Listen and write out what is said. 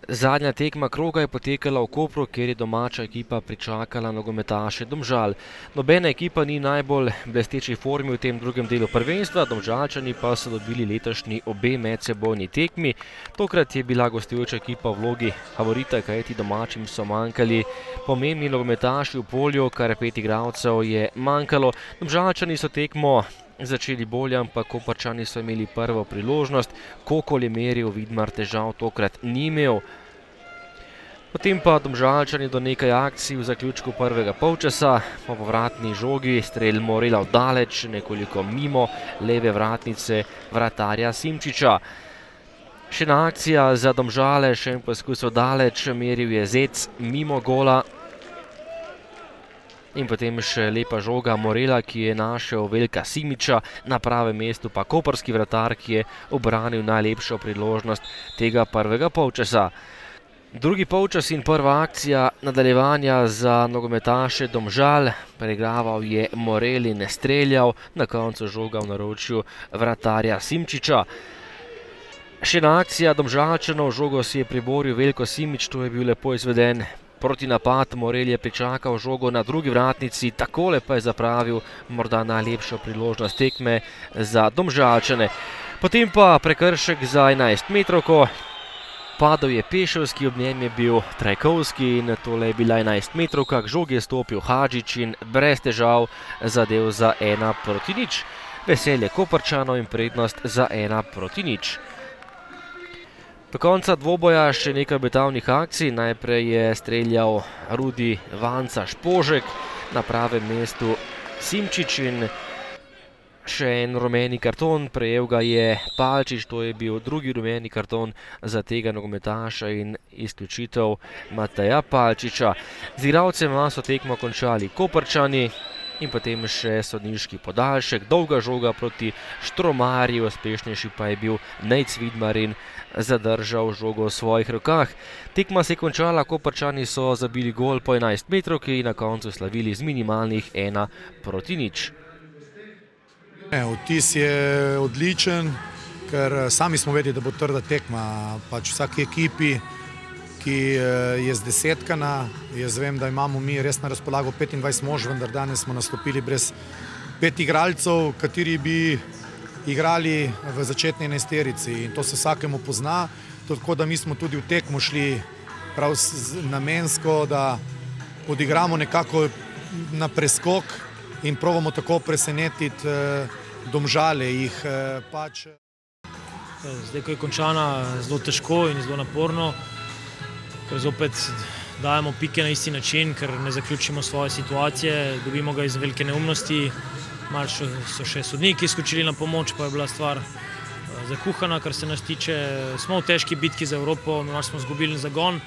Zadnja tekma kroga je potekala v Kopru, kjer je domača ekipa pričakala nogometaše Domžal. Nobena ekipa ni najbolj blesteči formi v tem drugem delu prvenstva, Domžalčani pa so dobili letošnji obe medsebojni tekmi. Tokrat je bila gostujoča ekipa v vlogi favorita, kajti domačim so manjkali pomembni nogometaši v polju, kar 5 igralcev je manjkalo. Domžalčani so tekmo začeli bolje, ampak Koprčani so imeli prvo priložnost. Kokol je meril, Vidmar težav tokrat ni imel. Potem pa Domžalčani do nekaj akcij v zaključku prvega polčasa. Po povratni žogi strel Morela vdaleč, nekoliko mimo leve vratnice vratarja Simčiča. Še ena akcija za Domžale, še en poskus vdaleč, meril je Zec mimo gola. In potem še lepa žoga Morela, ki je našel Veljka Simiča, na pravem mestu pa koprski vratar, ki je obranil najlepšo priložnost tega prvega polčasa. Drugi polčas in prva akcija nadaljevanja za nogometaše Domžal. Preigraval je Morel in streljal, na koncu žoga v naročju vratarja Simčiča. Še ena akcija Domžalčanov, žogo si je priboril Veljko Simič, to je bil lepo izveden protinapad. Morel je pričakal žogo na drugi vratnici, takole pa je zapravil morda najlepšo priložnost tekme za Domžalčane. Potem pa prekršek za 11-metrovko. Padel je Pešovski, ob njem je bil Trajkovski in tole je bila 11-metrovka. K žogi je stopil Hadžič in brez težav zadel za 1-0. Veselje Koprčanov in prednost za 1-0. Do konca dvoboja še nekaj obetavnih akcij. Najprej je streljal Rudi Vanca Špožek, na pravem mestu Simčič in še en rumeni karton. Prejel ga je Palčič, to je bil drugi rumeni karton za tega nogometaša in izključitev Mateja Palčiča. Z igralcem so tekmo končali Koprčani. In potem še sodniški podaljšek, dolga žoga proti Štromarju, uspešnejši pa je bil Nejc Vidmar in zadržal žogo v svojih rokah. Tekma se je končala, Koprčani so zabili gol po 11-metrovki in na koncu slavili z minimalnih 1-0. Vtis je odličen, ker sami smo vedeli, da bo trda tekma vsaki ekipi, ki je zdesetkana. Jaz vem, da imamo mi res na razpolago 25 mož, vendar danes smo nastopili brez 5 igralcev, kateri bi igrali v začetni enajsterici. In to se vsakemu pozna, tako da mi smo tudi v tekmo šli prav namensko, da odigramo nekako na preskok in probamo tako presenetiti Domžale. Zdaj, ko je končana, zelo težko in zelo naporno, ker zopet dajemo pike na isti način, ker ne zaključimo svoje situacije, dobimo ga iz velike neumnosti. Malo so še sodniki skočili na pomoč, pa je bila stvar zakuhana, kar se nas tiče. Smo v težki bitki za Evropo, malo smo izgubili zagon.